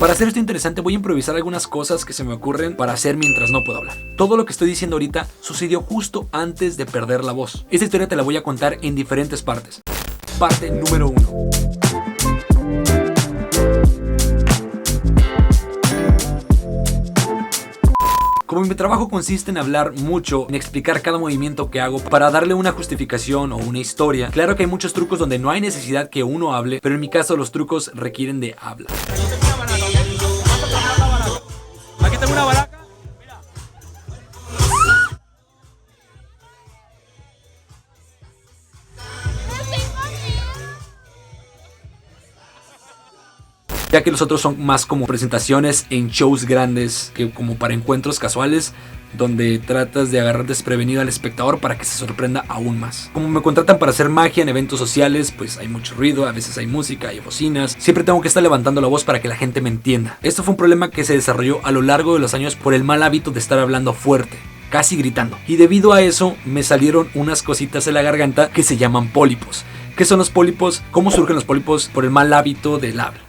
Para hacer esto interesante voy a improvisar algunas cosas que se me ocurren para hacer mientras no puedo hablar. Todo lo que estoy diciendo ahorita sucedió justo antes de perder la voz. Esta historia te la voy a contar en diferentes partes. Parte número 1. Como mi trabajo consiste en hablar mucho, en explicar cada movimiento que hago para darle una justificación o una historia, claro que hay muchos trucos donde no hay necesidad que uno hable, pero en mi caso los trucos requieren de habla. Aquí tengo una baraca. Mira. Ya que los otros son más como presentaciones en shows grandes que como para encuentros casuales donde tratas de agarrar desprevenido al espectador para que se sorprenda aún más. Como me contratan para hacer magia en eventos sociales, pues hay mucho ruido, a veces hay música, hay bocinas. Siempre tengo que estar levantando la voz para que la gente me entienda. Esto fue un problema que se desarrolló a lo largo de los años por el mal hábito de estar hablando fuerte, casi gritando. Y debido a eso me salieron unas cositas en la garganta que se llaman pólipos. ¿Qué son los pólipos? ¿Cómo surgen los pólipos? Por el mal hábito del habla.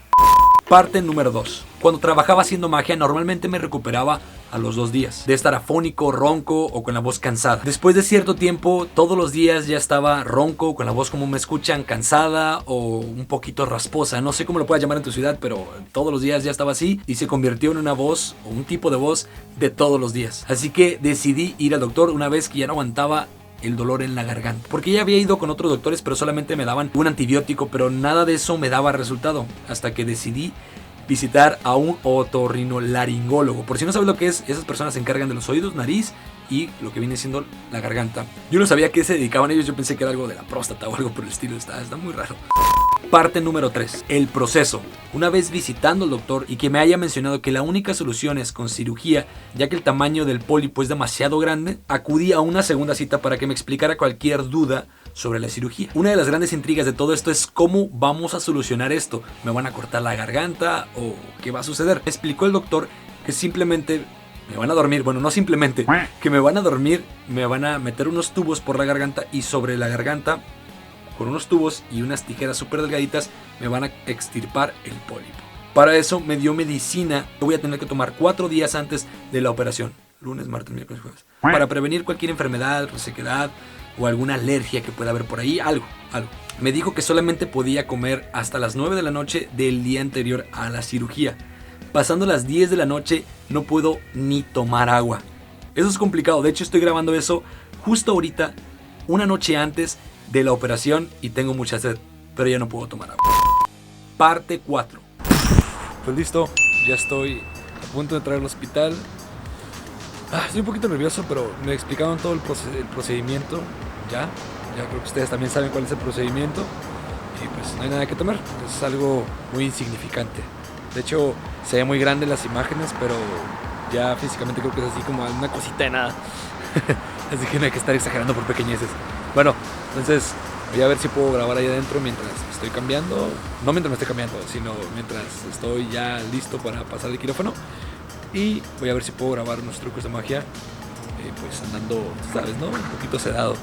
Parte número 2. Cuando trabajaba haciendo magia normalmente me recuperaba a los 2 días de estar afónico, ronco o con la voz cansada. Después de cierto tiempo, todos los días ya estaba ronco, con la voz como me escuchan, cansada o un poquito rasposa. No sé cómo lo puedas llamar en tu ciudad, pero todos los días ya estaba así y se convirtió en una voz o un tipo de voz de todos los días. Así que decidí ir al doctor una vez que ya no aguantaba el dolor en la garganta, porque ya había ido con otros doctores, pero solamente me daban un antibiótico, pero nada de eso me daba resultado, hasta que decidí visitar a un otorrinolaringólogo. Por si no sabes lo que es, esas personas se encargan de los oídos, nariz y lo que viene siendo la garganta. Yo no sabía a qué se dedicaban ellos, yo pensé que era algo de la próstata o algo por el estilo, está muy raro. Parte número 3. El proceso. Una vez visitando al doctor y que me haya mencionado que la única solución es con cirugía, ya que el tamaño del pólipo es demasiado grande, acudí a una segunda cita para que me explicara cualquier duda sobre la cirugía. Una de las grandes intrigas de todo esto es cómo vamos a solucionar esto. ¿Me van a cortar la garganta o qué va a suceder? Me explicó el doctor que simplemente me van a dormir, bueno, no simplemente, que me van a dormir, me van a meter unos tubos por la garganta y sobre la garganta, con unos tubos y unas tijeras súper delgaditas, me van a extirpar el pólipo. Para eso me dio medicina que voy a tener que tomar 4 días antes de la operación. Lunes, martes, miércoles, jueves. Para prevenir cualquier enfermedad, resequedad o alguna alergia que pueda haber por ahí, algo. Me dijo que solamente podía comer hasta las 9 de la noche del día anterior a la cirugía. Pasando las 10 de la noche no puedo ni tomar agua. Eso es complicado. De hecho, estoy grabando eso justo ahorita, una noche antes de la operación y tengo mucha sed, pero ya no puedo tomar agua. Parte 4. Pues listo, ya estoy a punto de entrar al hospital. Estoy un poquito nervioso, pero me explicaron todo el procedimiento. Ya creo que ustedes también saben cuál es el procedimiento. Y pues no hay nada que tomar, es algo muy insignificante. De hecho, se ve muy grande las imágenes, pero ya físicamente creo que es así como una cosita de nada. Así que no hay que estar exagerando por pequeñeces. Bueno, entonces voy a ver si puedo grabar ahí adentro mientras me estoy cambiando. No mientras me estoy cambiando, sino mientras estoy ya listo para pasar el quirófano. Y voy a ver si puedo grabar unos trucos de magia, pues andando, tú sabes, ¿no? Un poquito sedado.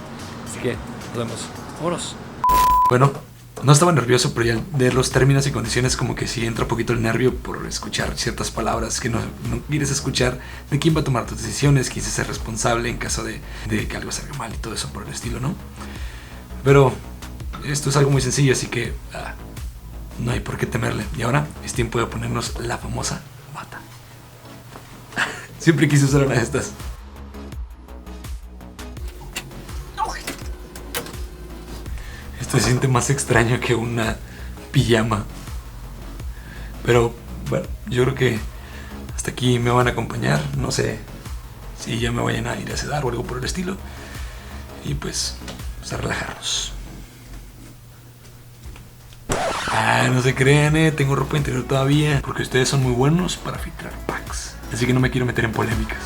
Así que nos vemos. Vámonos. Bueno, no estaba nervioso, pero ya de los términos y condiciones como que sí entra un poquito el nervio por escuchar ciertas palabras que no quieres escuchar, de quién va a tomar tus decisiones, quién se ser responsable en caso de que algo salga mal y todo eso por el estilo, ¿no? Pero esto es algo muy sencillo, así que no hay por qué temerle. Y ahora es tiempo de ponernos la famosa bata. Siempre quise usar una de estas. Esto se siente más extraño que una pijama. Pero bueno, yo creo que hasta aquí me van a acompañar. No sé si ya me vayan a ir a sedar o algo por el estilo. Y pues a relajarnos. No se crean, tengo ropa interior todavía, porque ustedes son muy buenos para filtrar packs. Así que no me quiero meter en polémicas.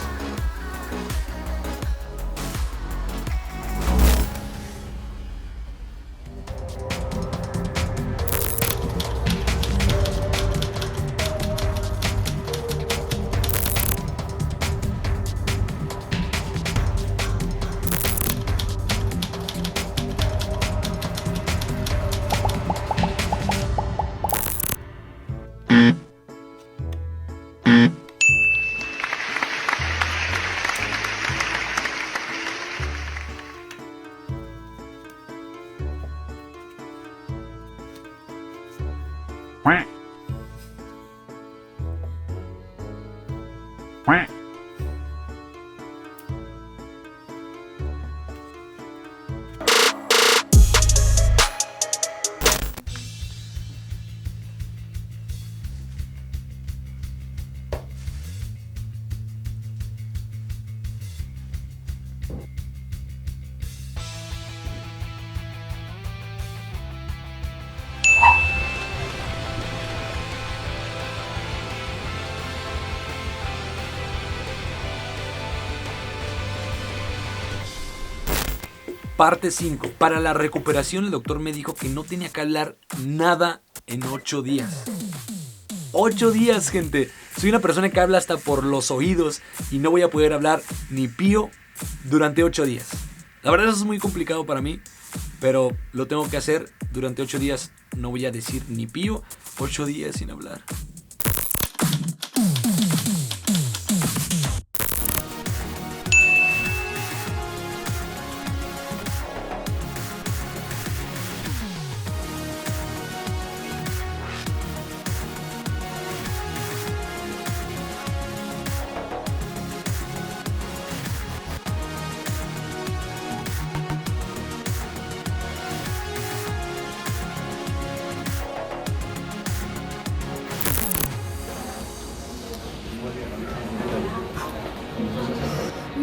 Parte 5. Para la recuperación el doctor me dijo que no tenía que hablar nada en 8 días. 8 días, gente. Soy una persona que habla hasta por los oídos y no voy a poder hablar ni pío durante 8 días. La verdad eso es muy complicado para mí, pero lo tengo que hacer. Durante 8 días no voy a decir ni pío. 8 días sin hablar.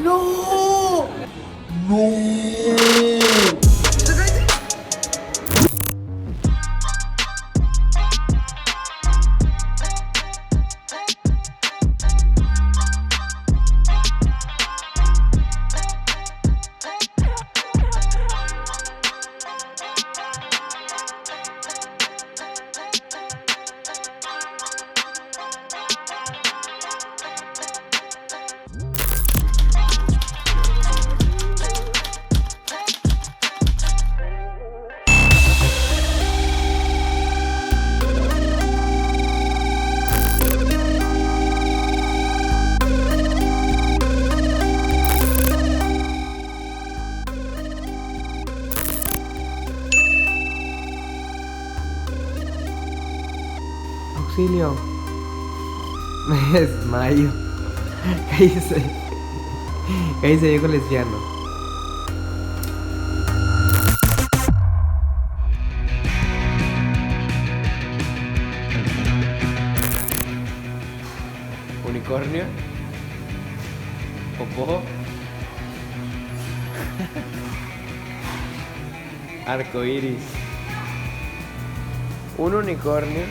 ¡No! ¡No! Auxilio. Me desmayo. Cállese. Cállese, viejo lesbiano. Unicornio. Popó. Arcoiris. Un unicornio.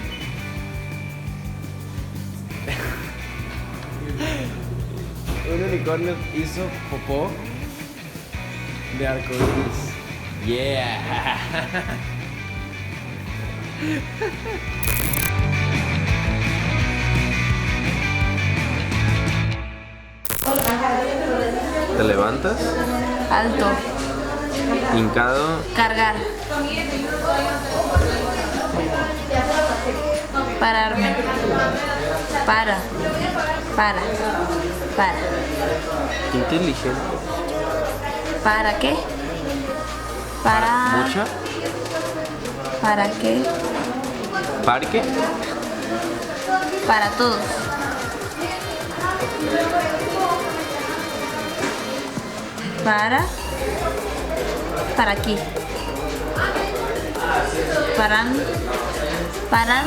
Un unicornio hizo popó de arcoíris. Yeah. Te levantas, Alto. hincado, Cargar. Pararme. Para. inteligente, ¿Para qué? Para. mucha, ¿Para qué? parque, Para todos. Para aquí. Paran. Para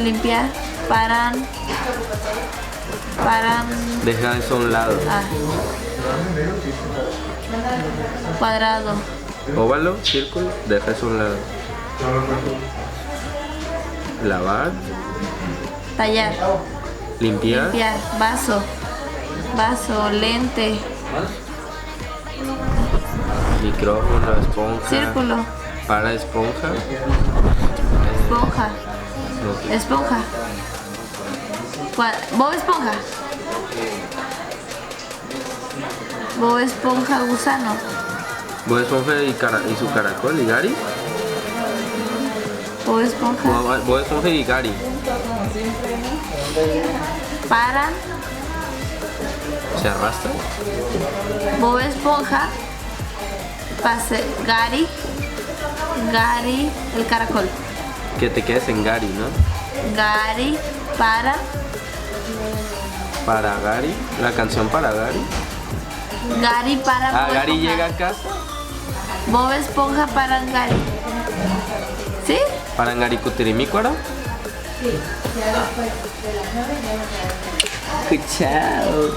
limpiar. Paran. deja eso a un lado, Cuadrado. óvalo, círculo, deja eso a un lado, lavar, Tallar. limpiar, Vaso. Lente. micrófono, esponja, Círculo. para esponja, Esponja. no, Esponja. Bob Esponja. Bob Esponja gusano. Bob Esponja y su caracol, y Gary, Bob Esponja. Bob Esponja y Gary, Paran. se arrastra, Bob Esponja. Gary. El caracol. que te quedes en Gary, ¿no? Gary. Para Gary, la canción para Gary. Gary para. Bob Gary Esponja. llega a casa, Bob Esponja Parangari. ¿Sí? Parangaricutirimícuaro. Escuchado.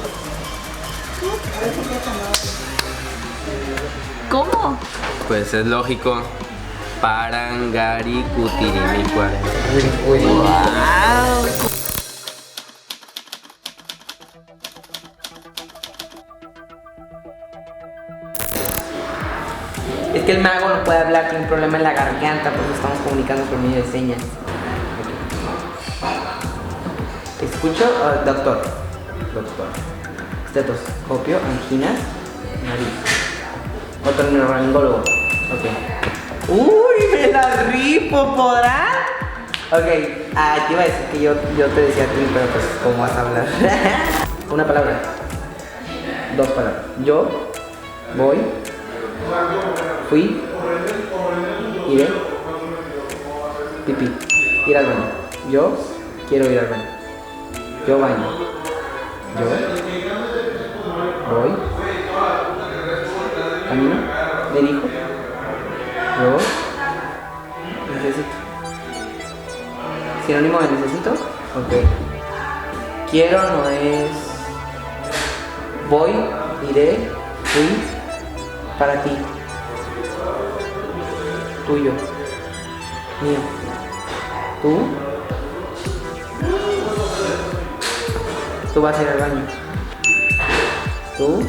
¿Cómo? Pues es lógico. Parangaricutirimícuaro. Wow. Es que el mago no puede hablar, tiene un problema en la garganta, por eso estamos comunicando por medio de señas. Escucho, doctor. Estetoscopio, anginas, nariz. Otorrinolaringólogo. Ok. ¡Uy, me la rifo! ¿Podrá? Ok, te iba a decir que yo te decía a ti, pero pues, ¿cómo vas a hablar? Una palabra. Dos palabras. Yo voy. Fui. Iré. Pipí. Ir al baño. Yo quiero ir al baño. Yo baño. Yo voy. Camino. Dirijo. Yo necesito. Sinónimo de necesito. Ok. Quiero no es voy, iré, fui, para ti. Tuyo. Mío. Tú. Tú vas a ir al baño. Tú.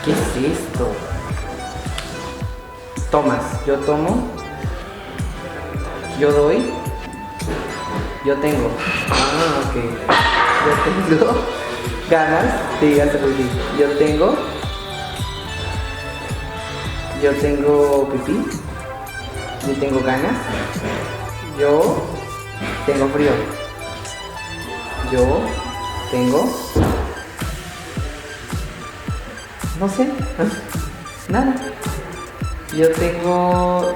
¿Qué es esto? Tomas. Yo tomo. Yo doy. Yo tengo. Ok. Yo tengo ganas de ir a hacer pipí. Yo tengo pipí. Yo tengo ganas. Yo tengo frío. Yo tengo... No sé. Nada. Yo tengo...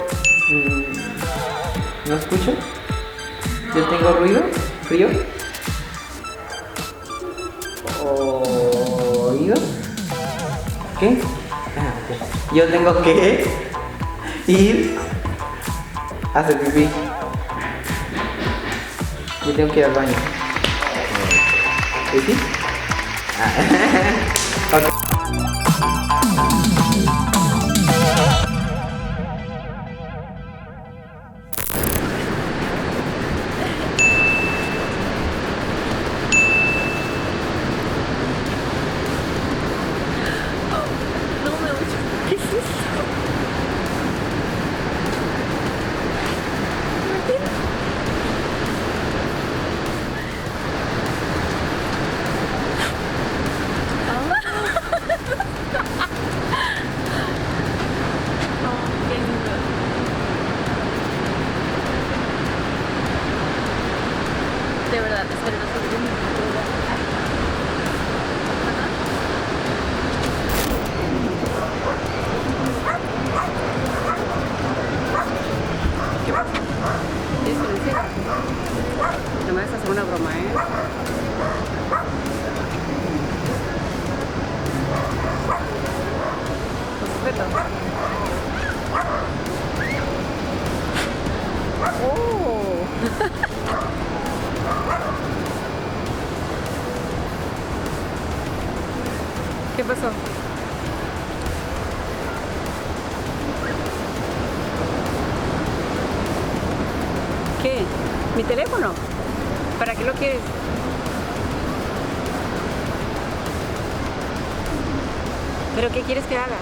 ¿No escucho? Yo tengo ruido. Frío. Oído. ¿Qué? Ok. Yo tengo que ir a hacer pipí. Yo tengo que ir al baño. ¿Sí? Ok. De verdad, espero no ser un... ¿Qué pasa? ¿Tienes que decir? No me vas a hacer una broma, ¿eh? Con respeto. ¡Oh! ¿Qué pasó? ¿Qué? ¿Mi teléfono? ¿Para qué lo quieres? ¿Pero qué quieres que haga?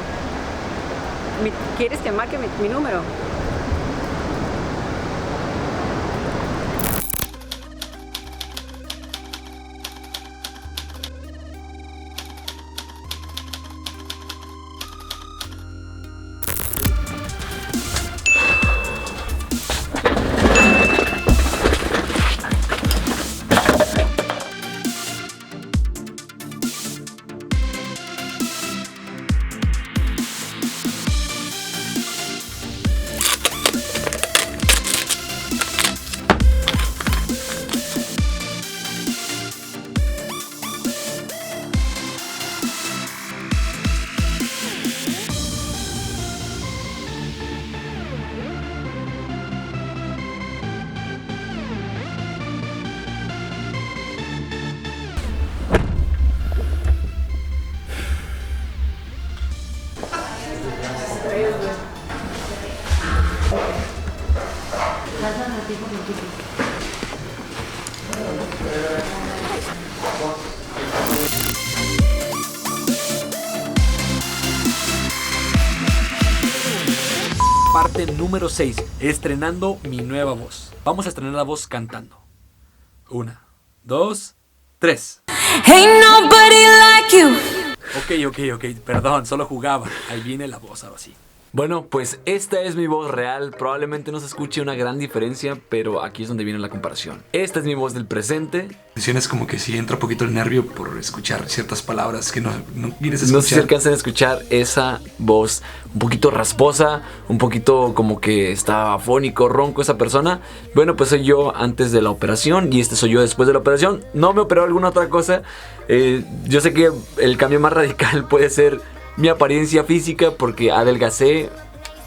¿Quieres que marque mi número? Parte número 6. Estrenando mi nueva voz. Vamos a estrenar la voz cantando. 1, 2, 3. Ain't nobody like you. Ok, perdón, solo jugaba. Ahí viene la voz, ahora sí. Bueno, pues esta es mi voz real. Probablemente no se escuche una gran diferencia, pero aquí es donde viene la comparación. Esta es mi voz del presente. Es como que sí entra un poquito el nervio por escuchar ciertas palabras que no quieres escuchar. No sé si alcanzan a escuchar esa voz un poquito rasposa, un poquito como que está afónico, ronco esa persona. Bueno, pues soy yo antes de la operación y este soy yo después de la operación. No me operó alguna otra cosa. Yo sé que el cambio más radical puede ser mi apariencia física porque adelgacé,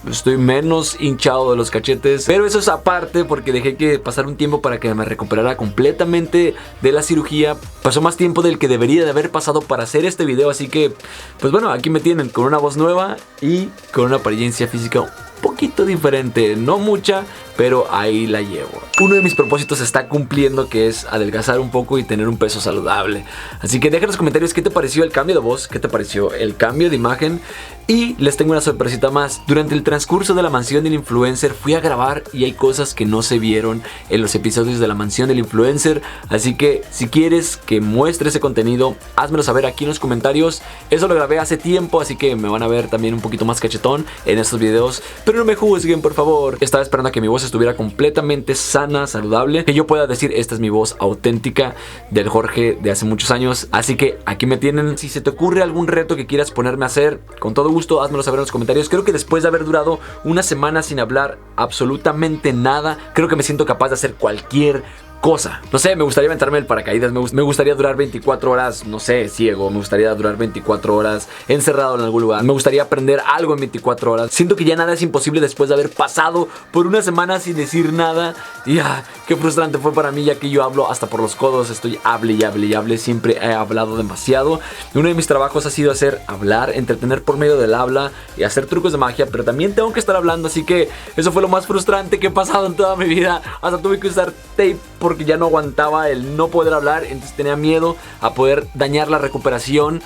estoy menos hinchado de los cachetes, pero eso es aparte porque dejé que pasara un tiempo para que me recuperara completamente de la cirugía. Pasó más tiempo del que debería de haber pasado para hacer este video, así que pues bueno, aquí me tienen con una voz nueva y con una apariencia física un poquito diferente, no mucha, pero ahí la llevo. Uno de mis propósitos se está cumpliendo, que es adelgazar un poco y tener un peso saludable. Así que deja en los comentarios qué te pareció el cambio de voz, qué te pareció el cambio de imagen. Y les tengo una sorpresita más. Durante el transcurso de la mansión del influencer fui a grabar y hay cosas que no se vieron en los episodios de la mansión del influencer. Así que si quieres que muestre ese contenido, házmelo saber aquí en los comentarios. Eso lo grabé hace tiempo, así que me van a ver también un poquito más cachetón en estos videos. Pero no me juzguen, por favor. Estaba esperando a que mi voz estuviera completamente sana, saludable, que yo pueda decir esta es mi voz auténtica del Jorge de hace muchos años. Así que aquí me tienen. Si se te ocurre algún reto que quieras ponerme a hacer, con todo gusto házmelo saber en los comentarios. Creo que después de haber durado una semana sin hablar absolutamente nada, creo que me siento capaz de hacer cualquier cosa. No sé, me gustaría aventarme el paracaídas, me gustaría durar 24 horas, no sé, ciego, me gustaría durar 24 horas encerrado en algún lugar, me gustaría aprender algo en 24 horas. Siento que ya nada es imposible después de haber pasado por una semana sin decir nada. Y qué frustrante fue para mí, ya que yo hablo hasta por los codos, estoy hable y hable y hable, siempre he hablado demasiado. Uno de mis trabajos ha sido hablar, entretener por medio del habla y hacer trucos de magia, pero también tengo que estar hablando, así que eso fue lo más frustrante que he pasado en toda mi vida. Hasta tuve que usar tape porque ya no aguantaba el no poder hablar, entonces tenía miedo a poder dañar la recuperación.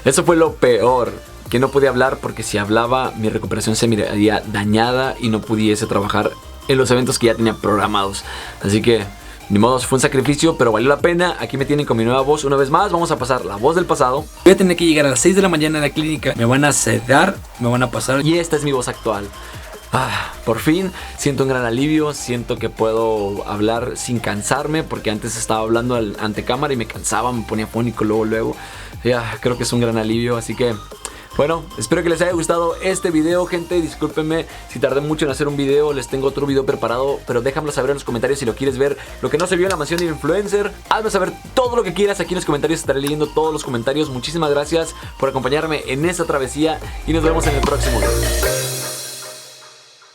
Eso fue lo peor, que no podía hablar porque si hablaba mi recuperación se miraría dañada y no pudiese trabajar en los eventos que ya tenía programados. Así que ni modo, fue un sacrificio, pero valió la pena. Aquí me tienen con mi nueva voz una vez más. Vamos a pasar la voz del pasado. Voy a tener que llegar a las 6 de la mañana a la clínica. Me van a sedar, me van a pasar. Y esta es mi voz actual. Por fin siento un gran alivio. Siento que puedo hablar sin cansarme, porque antes estaba hablando ante cámara y me cansaba, me ponía fónico luego. Creo que es un gran alivio, así que bueno, espero que les haya gustado este video, gente. Discúlpenme si tardé mucho en hacer un video. Les tengo otro video preparado, pero déjamelo saber en los comentarios si lo quieres ver. Lo que no se vio en la mansión de influencer, hazme saber todo lo que quieras aquí en los comentarios. Estaré leyendo todos los comentarios. Muchísimas gracias por acompañarme en esta travesía y nos vemos en el próximo video.